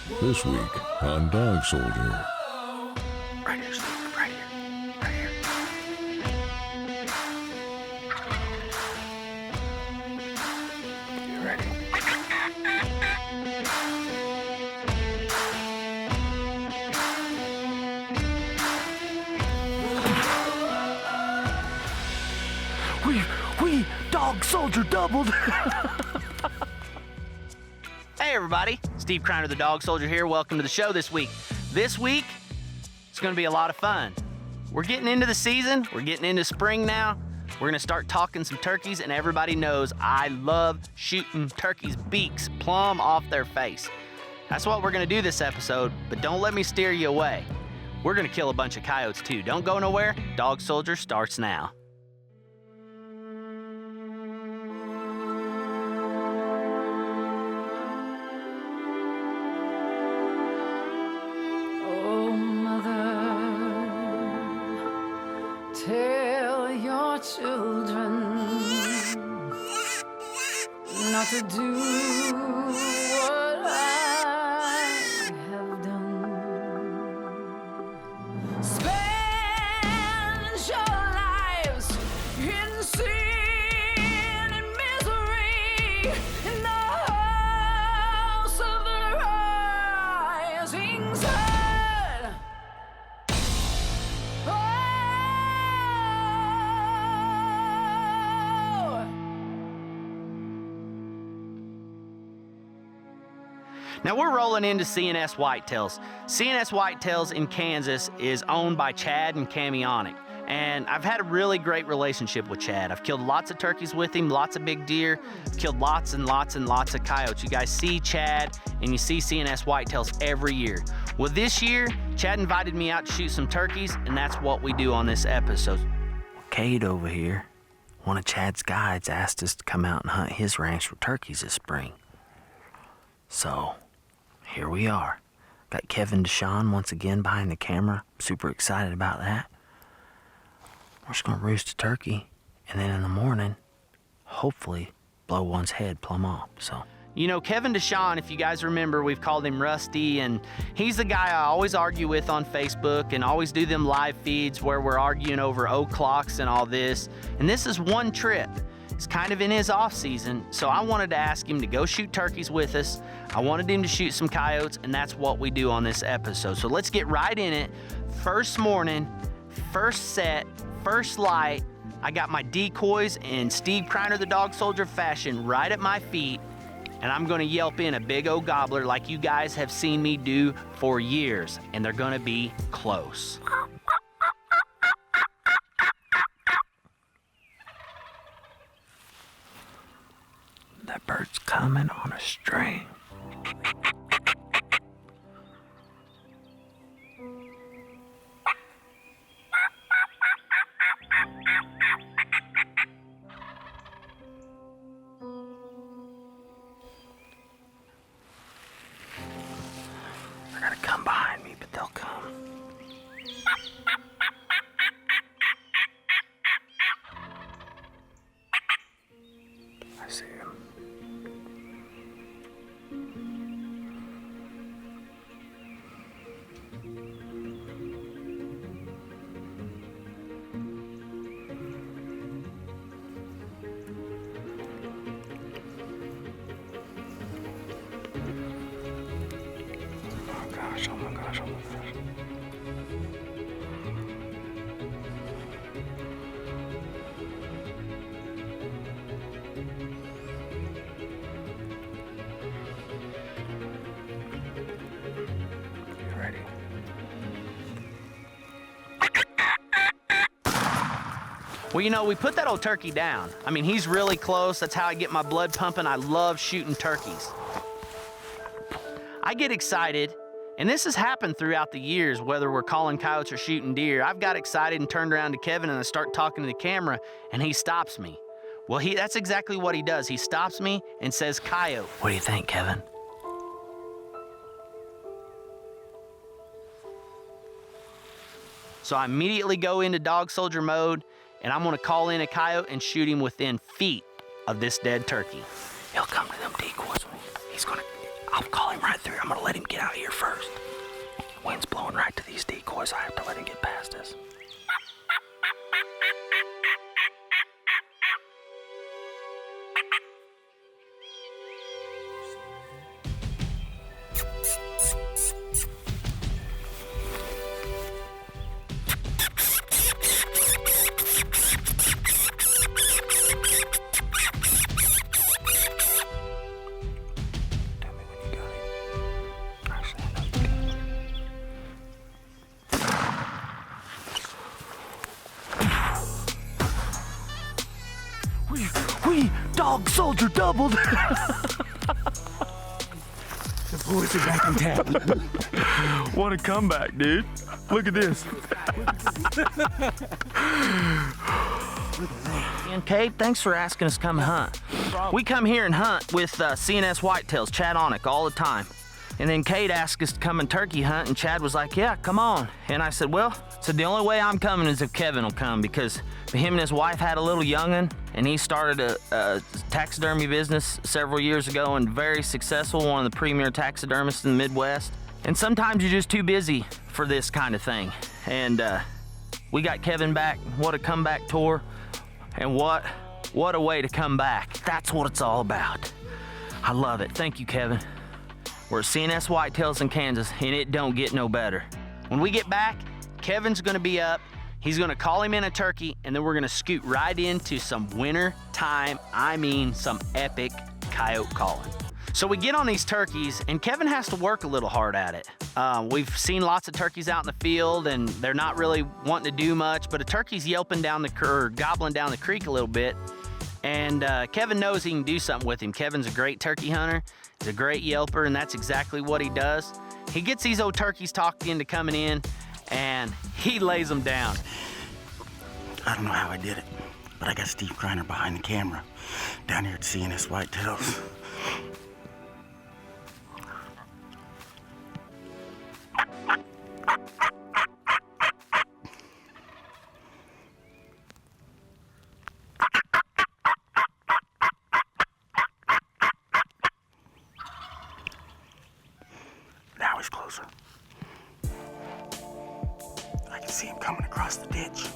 This week on Dog Soldier. Right here, Steve. Right here. Right here. You ready? We Dog Soldier doubled. Hey everybody, Steve Kreiner, the Dog Soldier here. Welcome to the show this week. This week, it's going to be a lot of fun. We're getting into the season. We're getting into spring now. We're going to start talking some turkeys, and everybody knows I love shooting turkeys' beaks plumb off their face. That's what we're going to do this episode, but don't let me steer you away. We're going to kill a bunch of coyotes too. Don't go nowhere. Dog Soldier starts now. Tell your children not to do what I have done. Spend your lives in sin and misery in the house of the rising sun. Now we're rolling into CNS Whitetails. CNS Whitetails in Kansas is owned by Chad and Cami Onick. And I've had a really great relationship with Chad. I've killed lots of turkeys with him, lots of big deer, killed lots and lots and lots of coyotes. You guys see Chad and you see CNS Whitetails every year. Well, this year, Chad invited me out to shoot some turkeys, and that's what we do on this episode. Cade over here, one of Chad's guides, asked us to come out and hunt his ranch for turkeys this spring. So, here we are. Got Kevin Deshawn once again behind the camera. Super excited about that. We're just gonna roost a turkey, and then in the morning, hopefully, blow one's head plumb off. So, you know, Kevin Deshawn, if you guys remember, we've called him Rusty, and he's the guy I always argue with on Facebook and always do them live feeds where we're arguing over o'clocks and all this. And this is one trip. It's kind of in his off season, so I wanted to ask him to go shoot turkeys with us. I wanted him to shoot some coyotes, and that's what we do on this episode. So let's get right in it. First morning, first set, first light. I got my decoys in Steve Kreiner, the Dog Soldier fashion, right at my feet, and I'm gonna yelp in a big old gobbler like you guys have seen me do for years, and they're gonna be close. That bird's coming on a string. They're gonna come behind me, but they'll come. I see him. Oh my gosh, oh my gosh. You ready? Well, you know, we put that old turkey down. I mean, he's really close. That's how I get my blood pumping. I love shooting turkeys. I get excited. And this has happened throughout the years, whether we're calling coyotes or shooting deer. I've got excited and turned around to Kevin and I start talking to the camera and he stops me. Well, that's exactly what he does. He stops me and says, "Coyote." What do you think, Kevin? So I immediately go into Dog Soldier mode and I'm gonna call in a coyote and shoot him within feet of this dead turkey. He'll come to them decoys. I'll call him right through. I'm gonna let him get out here first. Wind's blowing right to these decoys. I have to let him get past us. We dog soldier doubled. The boys are back in town. What a comeback, dude. Look at this. And Kate, thanks for asking us to come hunt. We come here and hunt with CNS whitetails, Chad Onick, all the time. And then Kate asked us to come and turkey hunt, and Chad was like, yeah, come on. And I said, well, the only way I'm coming is if Kevin will come, because him and his wife had a little young'un, and he started a taxidermy business several years ago, and very successful, one of the premier taxidermists in the Midwest. And sometimes you're just too busy for this kind of thing. And we got Kevin back. What a comeback tour. And what a way to come back. That's what it's all about. I love it. Thank you, Kevin. We're at CNS Whitetails in Kansas, and it don't get no better. When we get back, Kevin's gonna be up. He's gonna call him in a turkey, and then we're gonna scoot right into some winter time, some epic coyote calling. So we get on these turkeys, and Kevin has to work a little hard at it. We've seen lots of turkeys out in the field, and they're not really wanting to do much, but a turkey's yelping down gobbling down the creek a little bit, and Kevin knows he can do something with him. Kevin's a great turkey hunter. He's a great yelper, and that's exactly what he does. He gets these old turkeys talked into coming in, and he lays them down. I don't know how I did it, but I got Steve Kreiner behind the camera down here at CNS Whitetails. Now he's closer. I can see him coming across the ditch.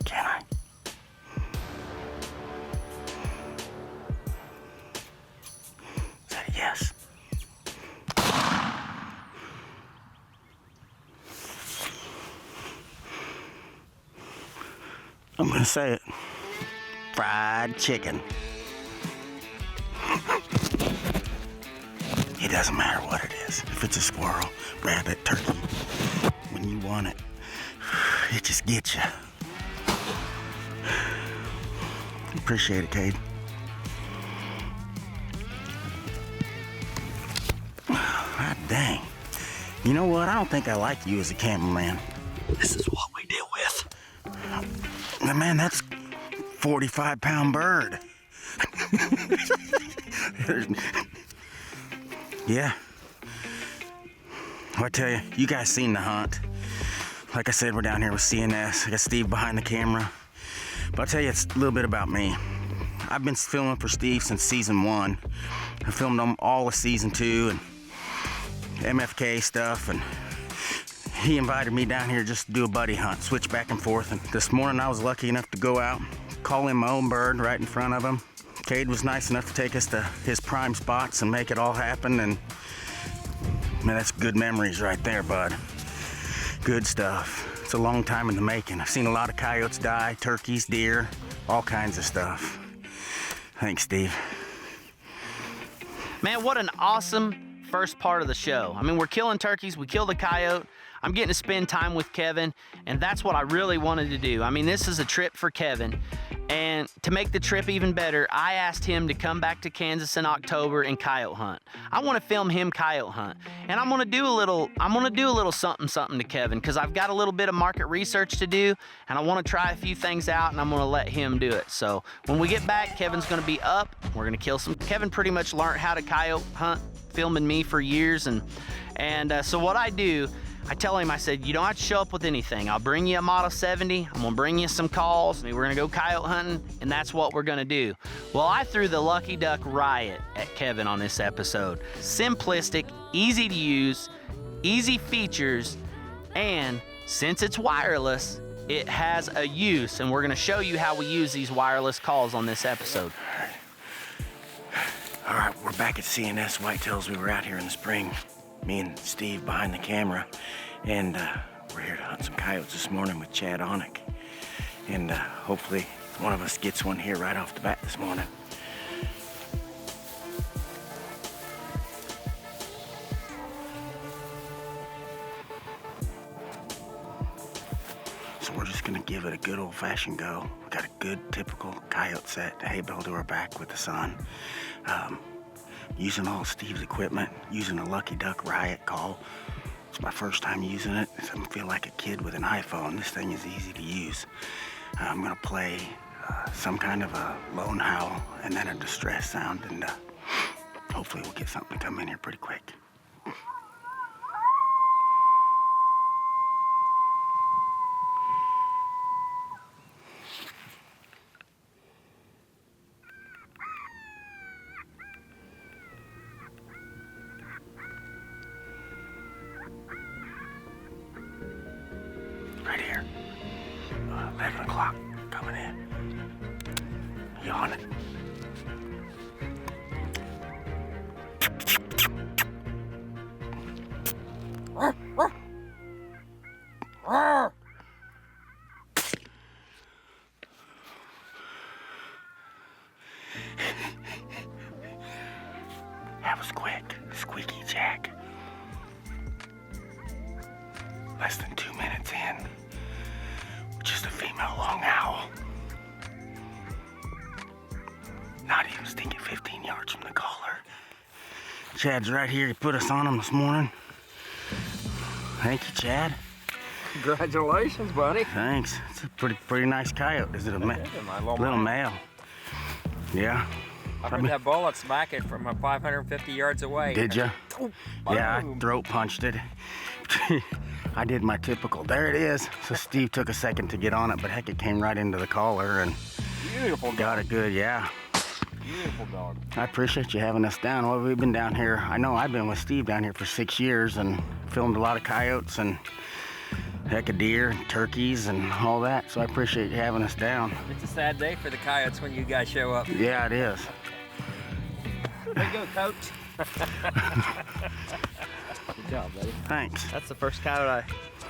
Can I? Is that a yes? I'm gonna say it. Fried chicken. It doesn't matter what it is. If it's a squirrel, rabbit, turkey, when you want it, it just gets you. Appreciate it, Cade. God dang. You know what? I don't think I like you as a cameraman. This is what we deal with. Man, that's 45-pound bird. Yeah. Well, I tell you, you guys seen the hunt. Like I said, we're down here with CNS. I got Steve behind the camera. But I'll tell you, it's a little bit about me. I've been filming for Steve since season 1. I filmed them all of season 2 and MFK stuff, and he invited me down here just to do a buddy hunt, switch back and forth. And this morning I was lucky enough to go out, call in my own bird right in front of him. Cade was nice enough to take us to his prime spots and make it all happen, and man, that's good memories right there, bud. Good stuff. It's a long time in the making. I've seen a lot of coyotes die, turkeys, deer, all kinds of stuff. Thanks, Steve. Man, what an awesome first part of the show. I mean, we're killing turkeys, we killed the coyote. I'm getting to spend time with Kevin, and that's what I really wanted to do. I mean, this is a trip for Kevin. And to make the trip even better, I asked him to come back to Kansas in October and coyote hunt. I want to film him coyote hunt. And I'm gonna do a little something to Kevin, because I've got a little bit of market research to do, and I want to try a few things out, and I'm gonna let him do it. So when we get back, Kevin's gonna be up. We're gonna kill some. Kevin pretty much learned how to coyote hunt filming me for years, and so what I do, I tell him, I said, you don't have to show up with anything. I'll bring you a Model 70. I'm gonna bring you some calls. We're gonna go coyote hunting, and that's what we're gonna do. Well, I threw the Lucky Duck riot at Kevin on this episode. Simplistic, easy to use, easy features, and since it's wireless, it has a use, and we're gonna show you how we use these wireless calls on this episode. All right, we're back at CNS Whitetails. We were out here in the spring, me and Steve behind the camera, and we're here to hunt some coyotes this morning with Chad Onick. And hopefully one of us gets one here right off the bat this morning. So we're just gonna give it a good old-fashioned go. We got a good typical coyote set, hay bale to our back with the sun. Using all Steve's equipment, using a Lucky Duck riot call. It's my first time using it. I feel like a kid with an iPhone. This thing is easy to use. I'm gonna play some kind of a lone howl and then a distress sound, and hopefully we'll get something to come in here pretty quick. Right here. 11 o'clock coming in. Yawning. That was quick. Squeaky Jack. Less than 2 minutes in. Just a female long owl. Not even stinking 15 yards from the caller. Chad's right here. He put us on him this morning. Thank you, Chad. Congratulations, buddy. Thanks. It's a pretty nice coyote. Is it a little male? Yeah. I heard that bullet smack it from 550 yards away. Did you? Oh, Yeah, I boom. throat punched it. I did my typical. There it is. So Steve took a second to get on it, but heck, it came right into the collar and Beautiful dog. got it good. Yeah. Beautiful dog. I appreciate you having us down. Well, we've been down here. I know I've been with Steve down here for 6 years and filmed a lot of coyotes and heck of deer and turkeys and all that. So I appreciate you having us down. It's a sad day for the coyotes when you guys show up. Yeah, it is. There you go, coach. Good job, buddy. Thanks. That's the first coyote I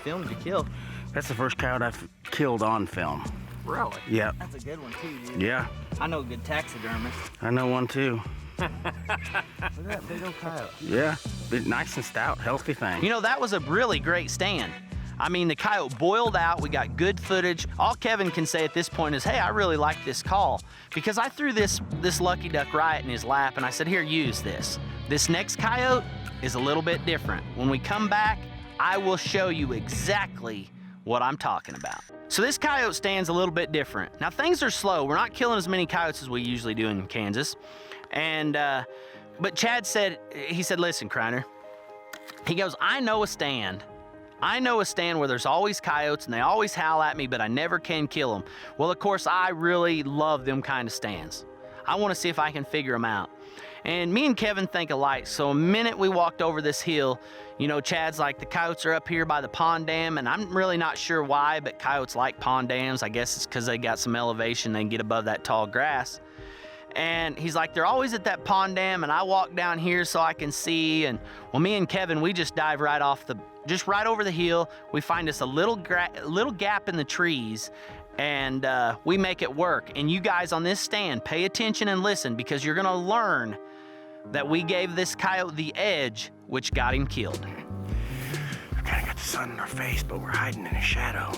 filmed to kill. That's the first coyote I've killed on film. Really? Yep. That's a good one too, dude. Yeah, I know a good taxidermist. I know one too. Look at that big old coyote. Yeah, bit nice and stout, healthy thing. You know, that was a really great stand. I mean, the coyote boiled out. We got good footage. All Kevin can say at this point is, hey, I really like this call, because I threw this Lucky Duck riot in his lap and I said, here, use this. This next coyote is a little bit different. When we come back, I will show you exactly what I'm talking about. So this coyote stand's a little bit different. Now, things are slow. We're not killing as many coyotes as we usually do in Kansas. And, but Chad said, he said, listen, Kreiner, he goes, I know a stand where there's always coyotes and they always howl at me, but I never can kill them. Well, of course, I really love them kind of stands. I want to see if I can figure them out. And me and Kevin think alike. So a minute we walked over this hill, you know, Chad's like, the coyotes are up here by the pond dam, and I'm really not sure why, but coyotes like pond dams. I guess it's because they got some elevation, they can get above that tall grass. And he's like, they're always at that pond dam, and I walk down here so I can see. And well, me and Kevin, we just dive right off just right over the hill. We find us a little gap in the trees, and we make it work. And you guys on this stand, pay attention and listen, because you're gonna learn that we gave this coyote the edge, which got him killed. Okay, kind of got the sun in our face, but we're hiding in a shadow.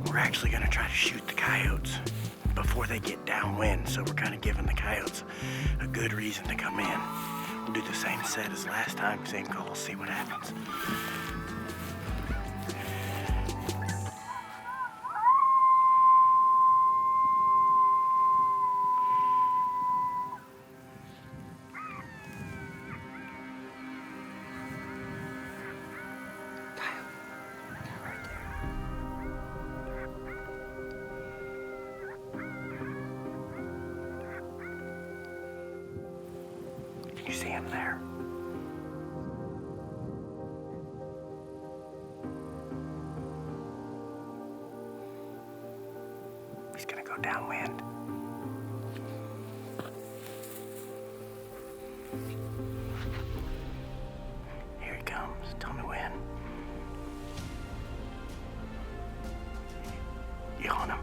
We're actually gonna try to shoot the coyotes before they get downwind, so we're kind of giving the coyotes a good reason to come in. We'll do the same set as last time, same call, see what happens. You see him there? He's gonna go downwind. Here he comes. Tell me when. You on him?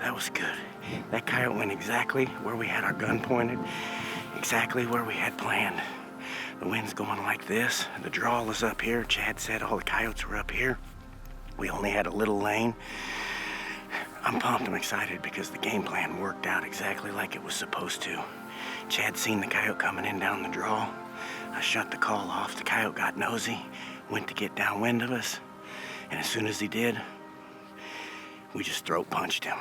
That was good. That coyote went exactly where we had our gun pointed, exactly where we had planned. The wind's going like this. The draw is up here. Chad said all the coyotes were up here. We only had a little lane. I'm pumped. I'm excited because the game plan worked out exactly like it was supposed to. Chad seen the coyote coming in down the draw. I shut the call off. The coyote got nosy, went to get downwind of us, and as soon as he did, we just throat punched him.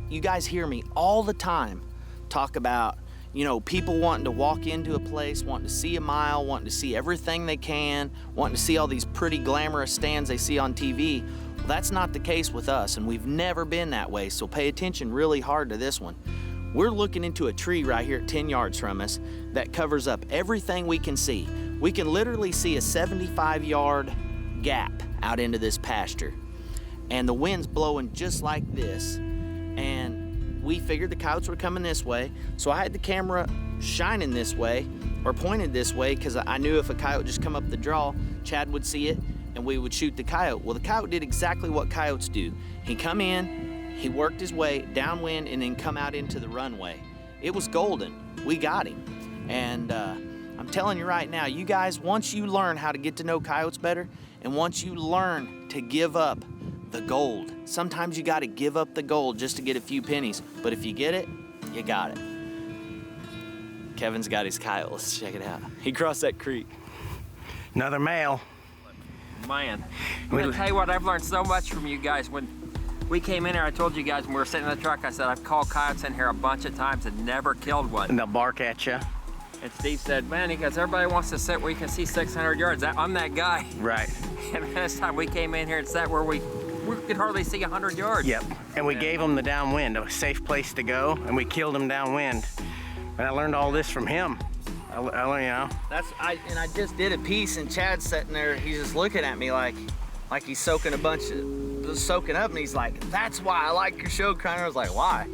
You guys hear me all the time talk about, you know, people wanting to walk into a place, wanting to see a mile, wanting to see everything they can, wanting to see all these pretty glamorous stands they see on TV. Well, that's not the case with us, and we've never been that way, so pay attention really hard to this one. We're looking into a tree right here at 10 yards from us that covers up everything we can see. We can literally see a 75-yard gap out into this pasture. And the wind's blowing just like this. And we figured the coyotes were coming this way, so I had the camera shining this way or pointed this way because I knew if a coyote just come up the draw, Chad would see it and we would shoot the coyote. Well, the coyote did exactly what coyotes do. He come in, he worked his way downwind and then come out into the runway. It was golden. We got him. And I'm telling you right now, you guys, once you learn how to get to know coyotes better and once you learn to give up the gold. Sometimes you gotta give up the gold just to get a few pennies, but if you get it, you got it. Kevin's got his coyote. Let's check it out. He crossed that creek. Another male. Man, I'm gonna tell you what, I've learned so much from you guys. When we came in here, I told you guys when we were sitting in the truck, I said I've called coyotes in here a bunch of times and never killed one. And they'll bark at you. And Steve said, man, he goes, everybody wants to sit where you can see 600 yards. I'm that guy. Right. And this time we came in here and sat where we could hardly see 100 yards. Yep. And we gave him the downwind, a safe place to go, and we killed him downwind. And I learned all this from him. I learned, you know. I just did a piece and Chad's sitting there, he's just looking at me like he's soaking up, and he's like, that's why I like your show, Connor. I was like, why?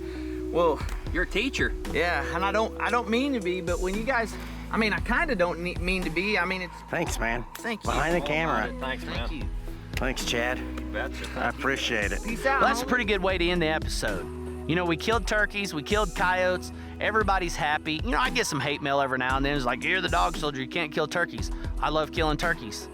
Well, you're a teacher. Yeah, and I don't mean to be, but when you guys, I mean, I kind of don't mean to be. I mean, it's. Thanks, man. Thank you. Behind the camera. Thanks, man. Thank you. Thanks, Chad. I appreciate it. Peace out. Well, that's a pretty good way to end the episode. You know, we killed turkeys, we killed coyotes, everybody's happy. You know, I get some hate mail every now and then. It's like, you're the dog soldier, you can't kill turkeys. I love killing turkeys.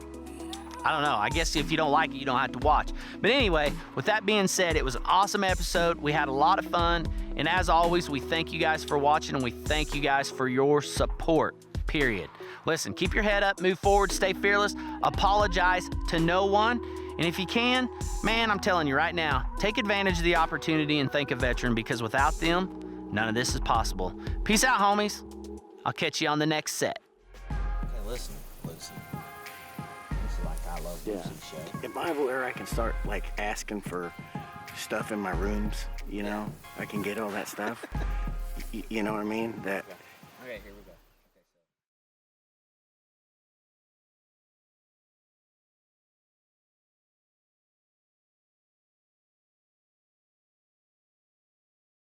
I don't know, I guess if you don't like it, you don't have to watch. But anyway, with that being said, it was an awesome episode. We had a lot of fun. And as always, we thank you guys for watching and we thank you guys for your support, period. Listen, keep your head up, move forward, stay fearless, apologize to no one. And if you can, man, I'm telling you right now, take advantage of the opportunity and thank a veteran because without them, none of this is possible. Peace out, homies. I'll catch you on the next set. Hey, listen. This is like I Love Lucy show. Am I where I can start like asking for stuff in my rooms? You know, I can get all that stuff. You know what I mean? That